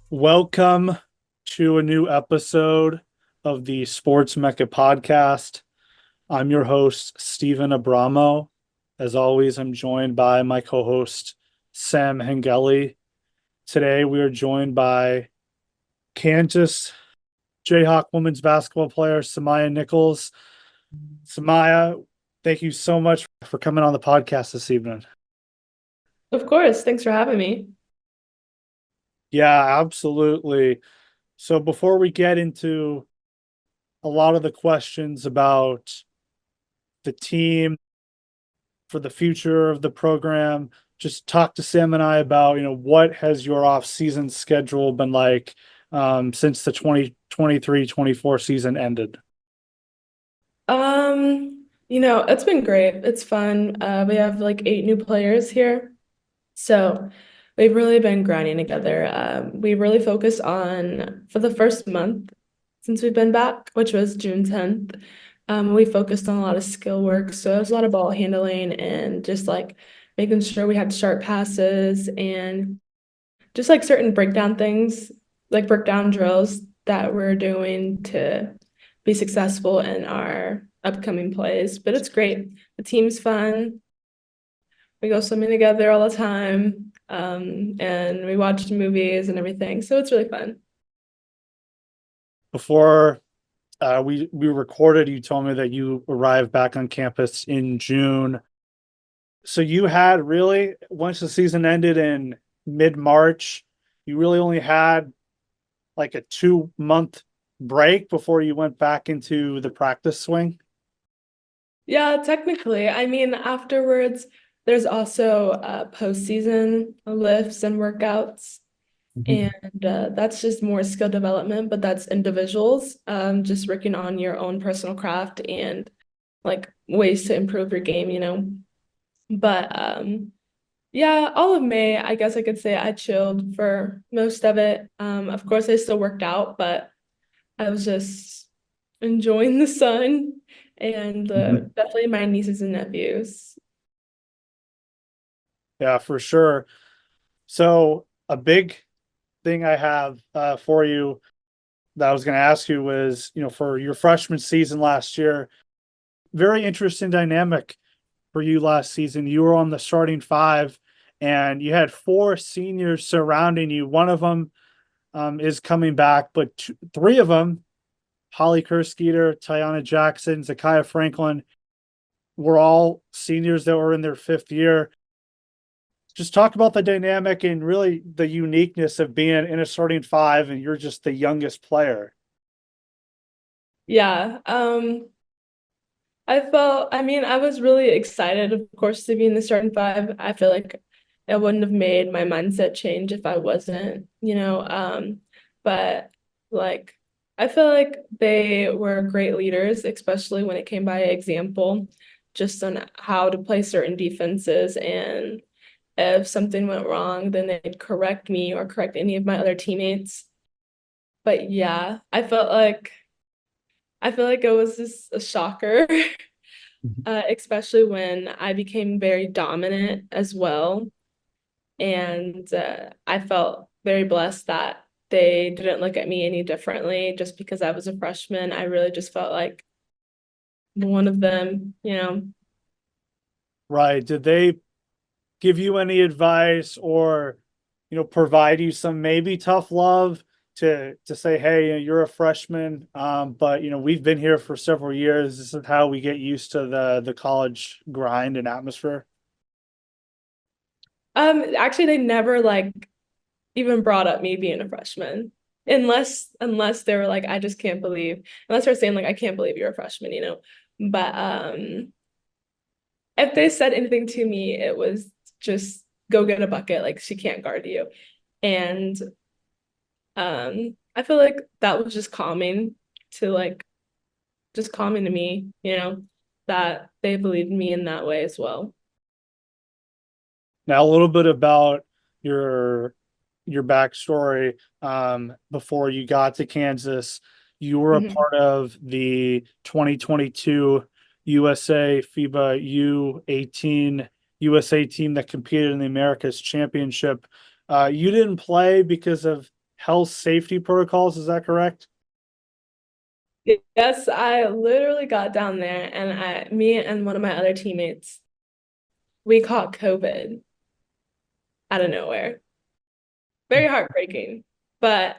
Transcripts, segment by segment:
Welcome to a new episode of the Sports Mecca podcast. I'm your host, Stephen Abramo. As always, I'm joined by my co host, Sam Hengeli. Today, we are joined by Kansas Jayhawk women's basketball player, S'mya Nichols. S'mya, thank you so much for coming on the podcast this evening. Of course. Thanks for having me. Yeah, absolutely. So, before we get into a lot of the questions about the team for the future of the program. Just talk to Sam and I about, what has your off-season schedule been like since the 2023-24 season ended? It's been great. It's fun. We have like 8 new players here. So we've really been grinding together. We really focused on for the first month since we've been back, which was June 10th. We focused on a lot of skill work. So it was a lot of ball handling and just like making sure we had sharp passes and just like certain breakdown things, like breakdown drills that we're doing to be successful in our upcoming plays. But it's great. The team's fun. We go swimming together all the time. And we watch movies and everything. So it's really fun. Before we recorded, you told me that you arrived back on campus in June. So you had really, once the season ended in mid-March, you really only had like a 2-month break before you went back into the practice swing. Yeah, technically. I mean, afterwards, there's also postseason lifts and workouts. Mhm. And that's just more skill development, but that's individuals, just working on your own personal craft and like ways to improve your game. But yeah, all of May, I guess I could say I chilled for most of it. Of course, I still worked out, but I was just enjoying the sun and Mhm. definitely my nieces and nephews. Yeah, for sure. So a big thing I have for you that I was going to ask you was, for your freshman season last year, very interesting dynamic for you last season. You were on the starting five, and you had four seniors surrounding you. One of them is coming back, but three of them, Holly Kerskeeter, Tiana Jackson, Zakiah Franklin, were all seniors that were in their fifth year. Just talk about the dynamic and really the uniqueness of being in a starting five and you're just the youngest player. Yeah. I mean, I was really excited, of course, to be in the starting five. I feel like it wouldn't have made my mindset change if I wasn't. But like I feel like they were great leaders, especially when it came by example, just on how to play certain defenses. And if something went wrong, then they'd correct me or correct any of my other teammates. But yeah, I feel like it was just a shocker. Especially when I became very dominant as well. And I felt very blessed that they didn't look at me any differently just because I was a freshman. I really just felt like one of them. Right. Did they give you any advice or, provide you some maybe tough love to say, hey, you're a freshman, but we've been here for several years. This is how we get used to the college grind and atmosphere. Actually, they never like even brought up me being a freshman. Unless they were like, I just can't believe, unless they're saying like, I can't believe you're a freshman. But if they said anything to me, it was just go get a bucket, like she can't guard you. And I feel like that was just calming to me, that they believed me in that way as well. Now, a little bit about your your backstory. Before you got to Kansas, you were a Mhm. part of the 2022 USA FIBA U18 USA team that competed in the Americas Championship. You didn't play because of health safety protocols. Is that correct? Yes, I literally got down there and me and one of my other teammates, we caught COVID out of nowhere. Very heartbreaking, but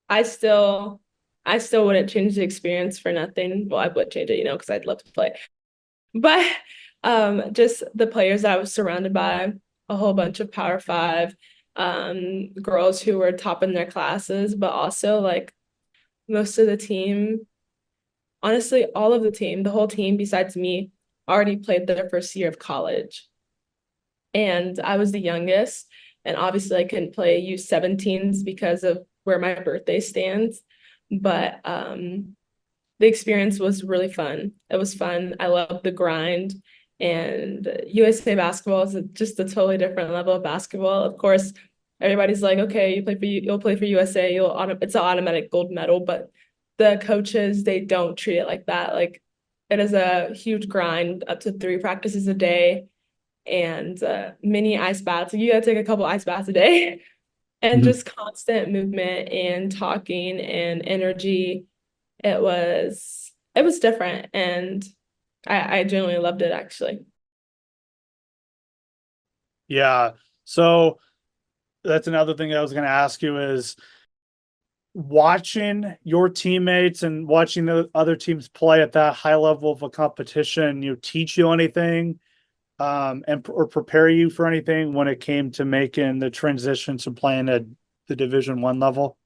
I still, I still wouldn't change the experience for nothing. Well, I would change it, because I'd love to play. But just the players that I was surrounded by, a whole bunch of Power Five, girls who were top in their classes, but also like most of the team, honestly, all of the team, the whole team besides me, already played their first year of college. And I was the youngest. And obviously I couldn't play U17s because of where my birthday stands. But the experience was really fun. It was fun. I loved the grind. And USA basketball is just a totally different level of basketball. Of course, everybody's like, okay, you'll play for USA, it's an automatic gold medal, but the coaches, they don't treat it like that. Like it is a huge grind, up to 3 practices a day and mini ice baths. So you gotta take a couple ice baths a day and Mhm. just constant movement and talking and energy. It was different and I genuinely loved it actually. Yeah. So that's another thing I was going to ask you is watching your teammates and watching the other teams play at that high level of a competition, teach you anything, and or prepare you for anything when it came to making the transition to playing at the Division 1 level?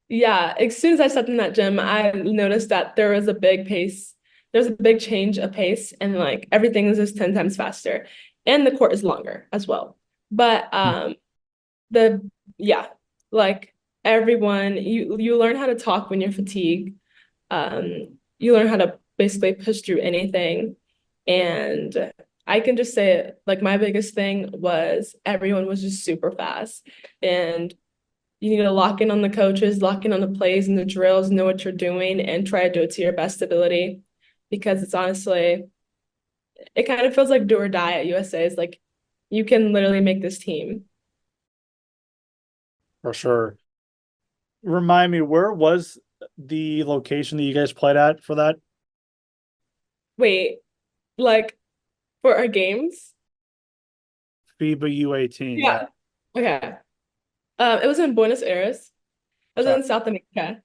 Yeah, as soon as I stepped in that gym, I noticed that there was a big pace. There's a big change of pace, and like everything is just 10 times faster. And the court is longer as well. But the yeah, like everyone, you learn how to talk when you're fatigued. You learn how to basically push through anything. And I can just say it, like my biggest thing was everyone was just super fast. And you need to lock in on the coaches, lock in on the plays and the drills, know what you're doing, and try to do it to your best ability. Because it's honestly, it kind of feels like do or die at USA. It's like you can literally make this team. For sure. Remind me, where was the location that you guys played at for that? Wait, like for our games? FIBA U18, yeah. Yeah. Okay. It was in Buenos Aires. It was Okay. in South America.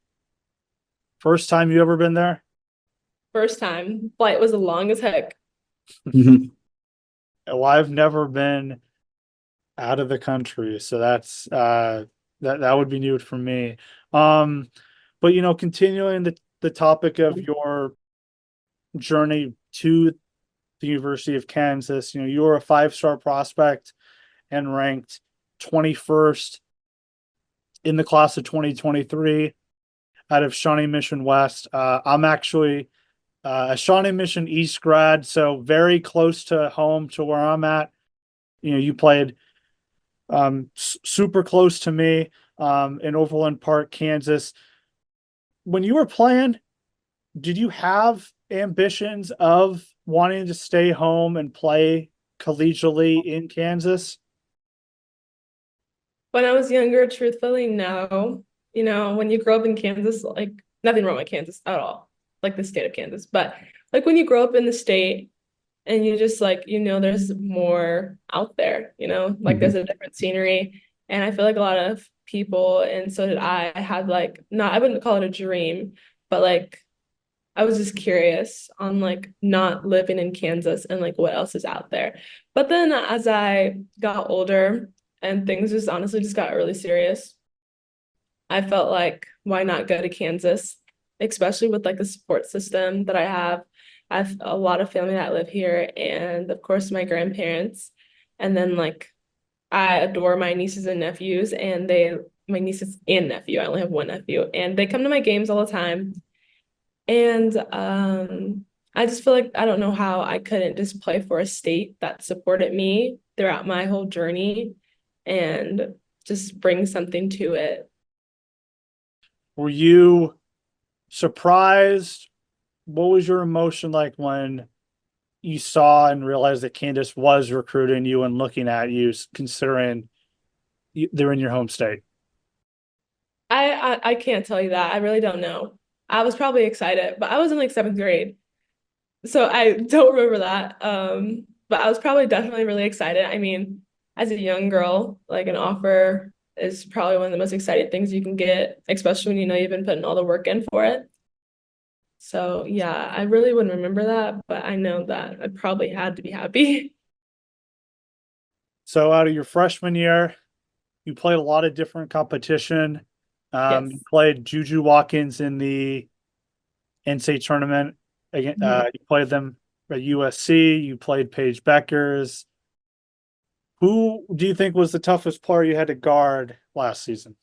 First time you ever been there? First time. Flight was long as heck. Mhm. Well, I've never been out of the country, so that would be new for me. Um, but continuing the topic of your journey to the University of Kansas, you were a five-star prospect and ranked 21st in the class of 2023 out of Shawnee Mission West. I'm actually a Shawnee Mission East grad, so very close to home to where I'm at. You played super close to me in Overland Park, Kansas. When you were playing, did you have ambitions of wanting to stay home and play collegiately in Kansas? When I was younger, truthfully, no. When you grow up in Kansas, like nothing wrong with Kansas at all, like the state of Kansas. But like when you grow up in the state and you just like, there's more out there, like there's Mhm. a different scenery. And I feel like a lot of people, and so did I, had like, not, I wouldn't call it a dream, but like I was just curious on like not living in Kansas and like what else is out there. But then as I got older and things just honestly just got really serious, I felt like why not go to Kansas, especially with like the support system that I have. I have a lot of family that live here and of course my grandparents. And then like I adore my nieces and nephews and my nieces and nephew, I only have one nephew, and they come to my games all the time. And I just feel like I don't know how I couldn't just play for a state that supported me throughout my whole journey and just bring something to it. Were you surprised? What was your emotion like when you saw and realized that Candace was recruiting you and looking at you, considering they're in your home state? I can't tell you that. I really don't know. I was probably excited, but I was in like seventh grade. So I don't remember that. But I was probably definitely really excited. I mean, as a young girl, like an offer is probably one of the most exciting things you can get, especially when you know you've been putting all the work in for it. So yeah, I really wouldn't remember that, but I know that I probably had to be happy. So out of your freshman year, you played a lot of different competition. You Yes. played Juju Watkins in the NCAA tournament. Again, Mhm. you played them at USC. You played Paige Beckers. Who do you think was the toughest player you had to guard last season?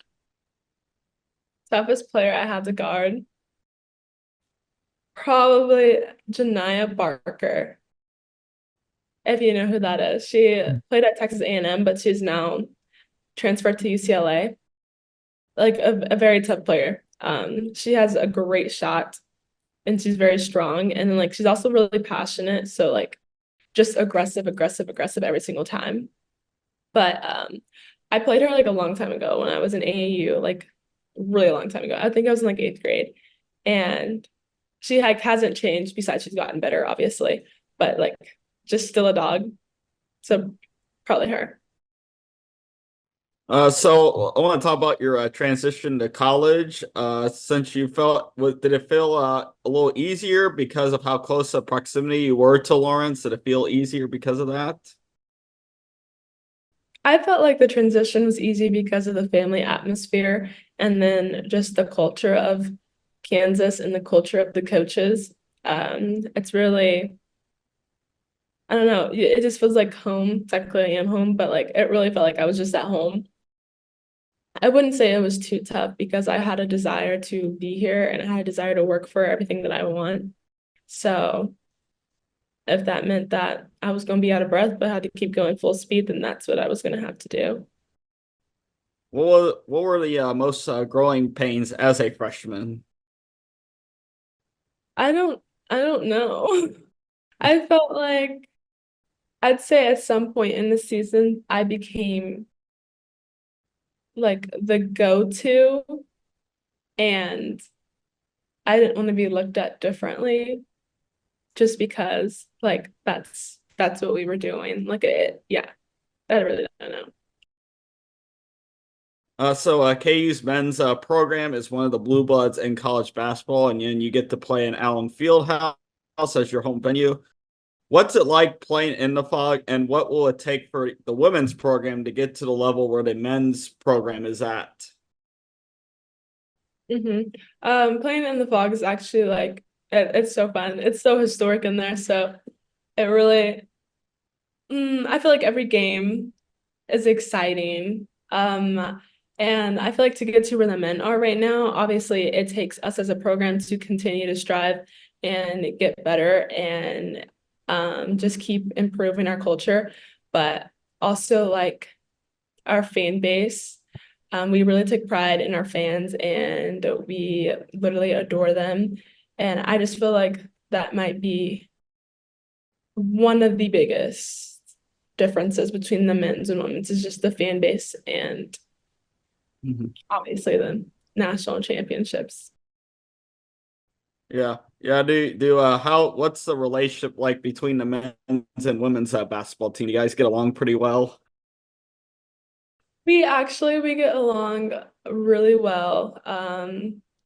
Toughest player I had to guard, probably Janiah Barker, if you know who that is. She played at Texas A&M, but she's now transferred to UCLA. Like a very tough player. She has a great shot and she's very strong. And then like she's also really passionate. So like just aggressive, aggressive, aggressive every single time. But I played her like a long time ago when I was in AAU, like really long time ago. I think I was in like eighth grade. And she like hasn't changed besides she's gotten better, obviously. But like just still a dog. So probably her. So I want to talk about your transition to college. Since you did it feel a little easier because of how close of proximity you were to Lawrence? Did it feel easier because of that? I felt like the transition was easy because of the family atmosphere and then just the culture of Kansas and the culture of the coaches. It's really, I don't know, it just feels like home. Technically, I am home, but like it really felt like I was just at home. I wouldn't say it was too tough because I had a desire to be here and I had a desire to work for everything that I want. So if that meant that I was going to be out of breath but had to keep going full speed, then that's what I was going to have to do. What were the most growing pains as a freshman? I don't I don't know. I felt like I'd say at some point in the season I became like the go-to and I didn't want to be looked at differently just because like that's what we were doing. Like it yeah, I really don't know. KU's men's program is one of the blue bloods in college basketball, and then you get to play in Allen Fieldhouse as your home venue. What's it like playing in the fog, and what will it take for the women's program to get to the level where the men's program is at? Playing in the fog is actually like it's so fun. It's so historic in there. So it really I feel like every game is exciting. And I feel like to get to where the men are right now, obviously it takes us as a program to continue to strive and get better and just keep improving our culture, but also like our fan base. We really take pride in our fans and we literally adore them. And I just feel like that might be one of the biggest differences between the men's and women's is just the fan base and Mhm. obviously the national championships. Yeah, yeah. Do how? What's the relationship like between the men's and women's basketball team? You guys get along pretty well. We get along really well.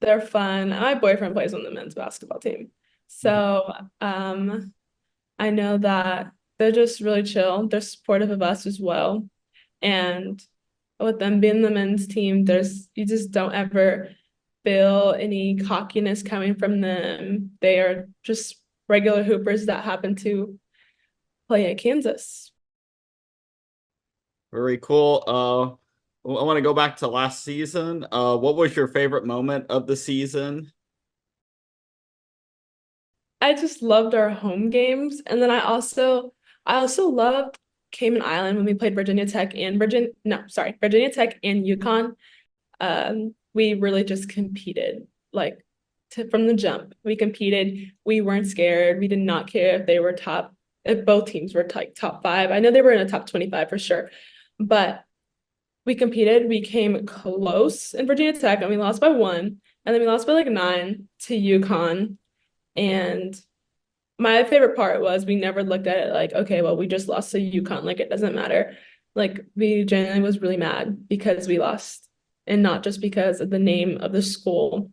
They're fun. My boyfriend plays on the men's basketball team. So I know that they're just really chill. They're supportive of us as well. And with them being the men's team, you just don't ever feel any cockiness coming from them. They are just regular hoopers that happen to play at Kansas. Very cool. I want to go back to last season. What was your favorite moment of the season? I just loved our home games. And then I also loved Cayman Island when we played Virginia Tech and UConn. We really just competed like from the jump. We competed. We weren't scared. We did not care if they were if both teams were like top five. I know they were in a top 25 for sure, but we competed. We came close in Virginia Tech, and we lost by 1, and then we lost by like 9 to UConn. And my favorite part was we never looked at it like, okay, well, we just lost to UConn. Like, it doesn't matter. Like, we genuinely was really mad because we lost, and not just because of the name of the school.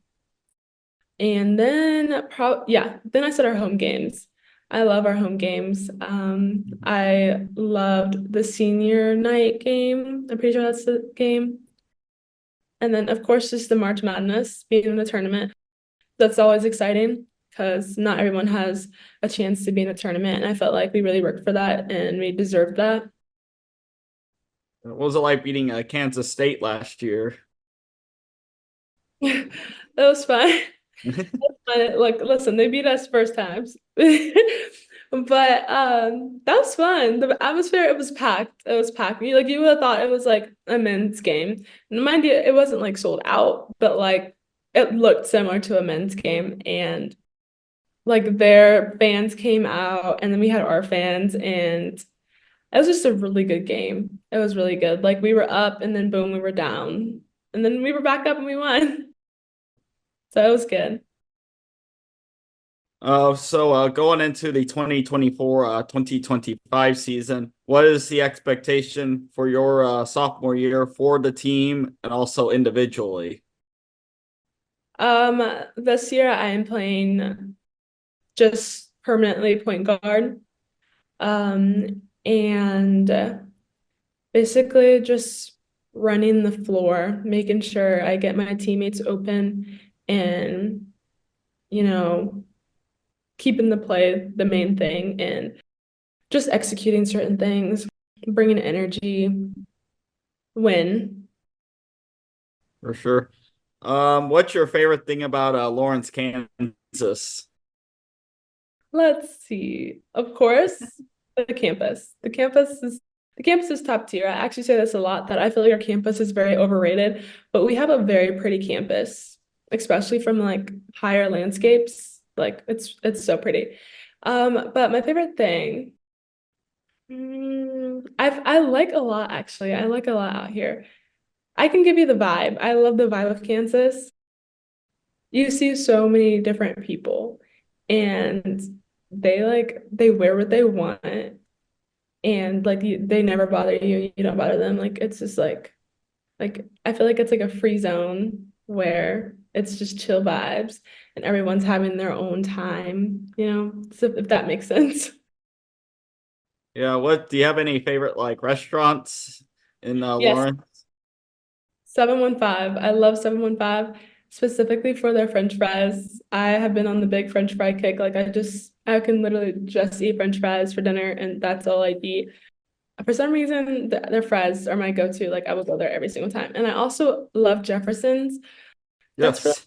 And then then I said our home games. I love our home games. I loved the senior night game. I'm pretty sure that's the game. And then of course just the March Madness being in the tournament. That's always exciting because not everyone has a chance to be in a tournament. And I felt like we really worked for that and we deserved that. What was it like beating Kansas State last year? That was fun. Like, listen, they beat us first times. But that was fun. The atmosphere, it was packed. It was packed. You would have thought it was like a men's game. And mind you, it wasn't like sold out, but like it looked similar to a men's game. And like their fans came out and then we had our fans, and it was just a really good game. It was really good. Like we were up and then boom, we were down. And then we were back up and we won. So it was good. Going into the 2024-2025 season, what is the expectation for your sophomore year for the team and also individually? This year I am playing just permanently point guard. And basically just running the floor, making sure I get my teammates open and, keeping the play the main thing and just executing certain things, bringing energy, win. For sure. What's your favorite thing about Lawrence, Kansas? Let's see. Of course, the campus. The campus is top tier. I actually say this a lot, that I feel like our campus is very overrated, but we have a very pretty campus, especially from like higher landscapes. Like it's so pretty. But my favorite thing, I like a lot actually. I like a lot out here. I can give you the vibe. I love the vibe of Kansas. You see so many different people, and they wear what they want, and like they never bother you. You don't bother them. Like it's just like I feel like it's like a free zone where it's just chill vibes and everyone's having their own time, so if that makes sense. Yeah, what do you have any favorite like restaurants in Yes, Lawrence? 715. I love 715 specifically for their French fries. I have been on the big French fry kick. Like I can literally just eat French fries for dinner and that's all I eat. For some reason, their fries are my go-to. Like I will go there every single time. And I also love Jefferson's. That's Yes.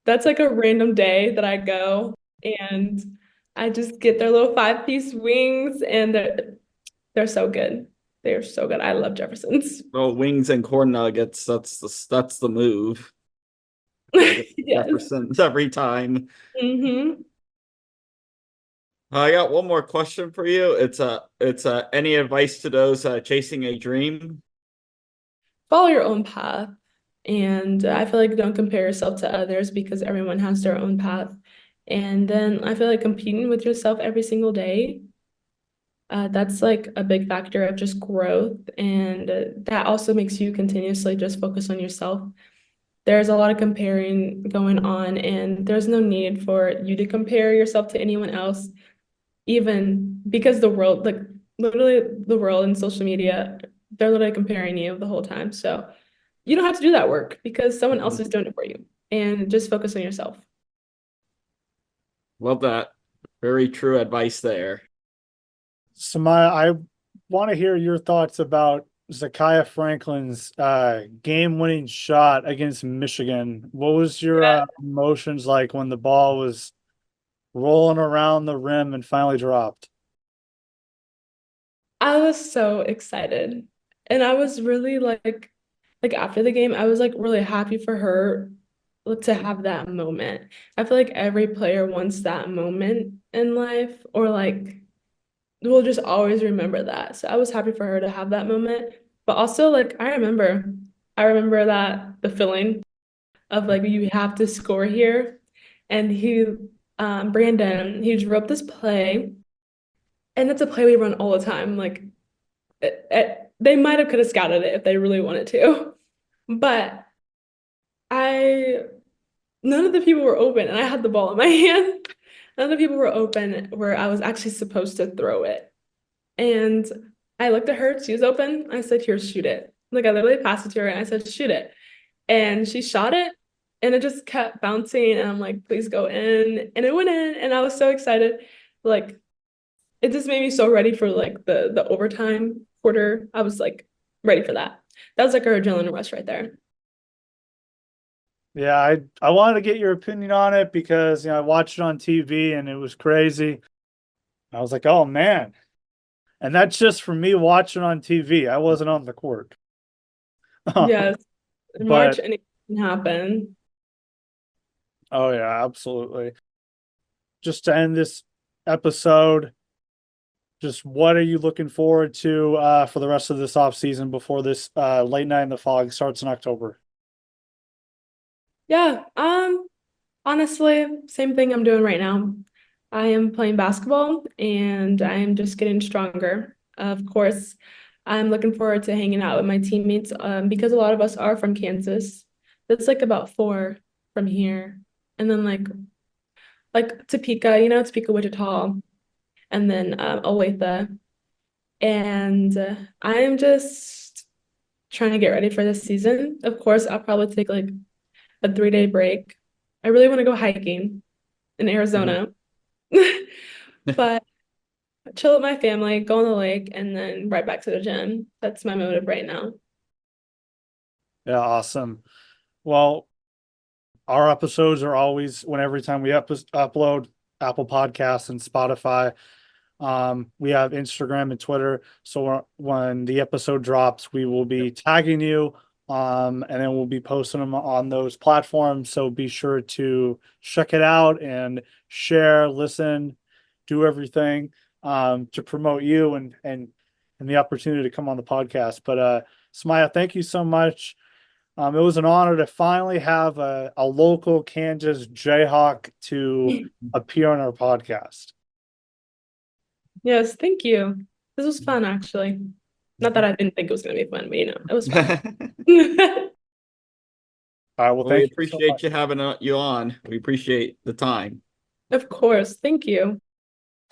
that's like a random day that I go and I just get their little 5-piece wings, and they're so good. They're so good. I love Jefferson's. Oh, wings and corn nuggets. That's the move. Gotta get Yes. Jefferson's every time. I got one more question for you. It's any advice to those chasing a dream? Follow your own path. And I feel like don't compare yourself to others because everyone has their own path. And then I feel like competing with yourself every single day, that's like a big factor of just growth. And that also makes you continuously just focus on yourself. There's a lot of comparing going on, and there's no need for you to compare yourself to anyone else, even because the world, like literally the world and social media, they're literally comparing you the whole time. So you don't have to do that work because someone else is doing it for you, and just focus on yourself. Love that. Very true advice there. S'mya, I want to hear your thoughts about Zakiya Franklin's game-winning shot against Michigan. What was your emotions like when the ball was rolling around the rim and finally dropped? I was so excited. And I was really like after the game, I was like really happy for her to have that moment. I feel like every player wants that moment in life, or like we'll just always remember that. So I was happy for her to have that moment. But also like I remember that the feeling of like you have to score here. And Brandon, he drew up this play, and it's a play we run all the time. Like they might have could have scouted it if they really wanted to. But I none of the people were open, and I had the ball in my hand. None of the people were open where I was actually supposed to throw it. And I looked at her, she was open. I said, here, shoot it. Like I literally passed it to her and I said, shoot it. And she shot it and it just kept bouncing. And I'm like, please go in. And it went in. And I was so excited. Like it just made me so ready for like the overtime quarter. I was like ready for that. That was like our adrenaline rush right there. Yeah, I wanted to get your opinion on it because I watched it on TV and it was crazy. I was like, oh man. And that's just for me watching on TV. I wasn't on the court. Yes. In March, But anything can happen. oh yeah, absolutely. Just to end this episode, just what are you looking forward to for the rest of this off season before this late night in the fog starts in October? Yeah. Honestly, same thing I'm doing right now. I am playing basketball and I am just getting stronger. Of course, I'm looking forward to hanging out with my teammates because a lot of us are from Kansas. That's like about 4 from here. And then like Topeka, Topeka, Wichita, and then Olathe. And I'm just trying to get ready for this season. Of course, I'll probably take like a 3-day break. I really want to go hiking in Arizona. But chill with my family, go on the lake, and then right back to the gym. That's my motive right now. Yeah, awesome. Well, our episodes are always when every time we upload Apple Podcasts and Spotify. We have Instagram and Twitter. So when the episode drops, we will be tagging you. And then we'll be posting them on those platforms. So be sure to check it out and share, listen, do everything to promote you and the opportunity to come on the podcast. But S'mya, thank you so much. It was an honor to finally have a local Kansas Jayhawk to appear on our podcast. Yes, thank you. This was fun, actually. Not that I didn't think it was going to be fun, but it was fun. All right. Well, We thank you so appreciate much. you having you on. We appreciate the time. Of course. Thank you.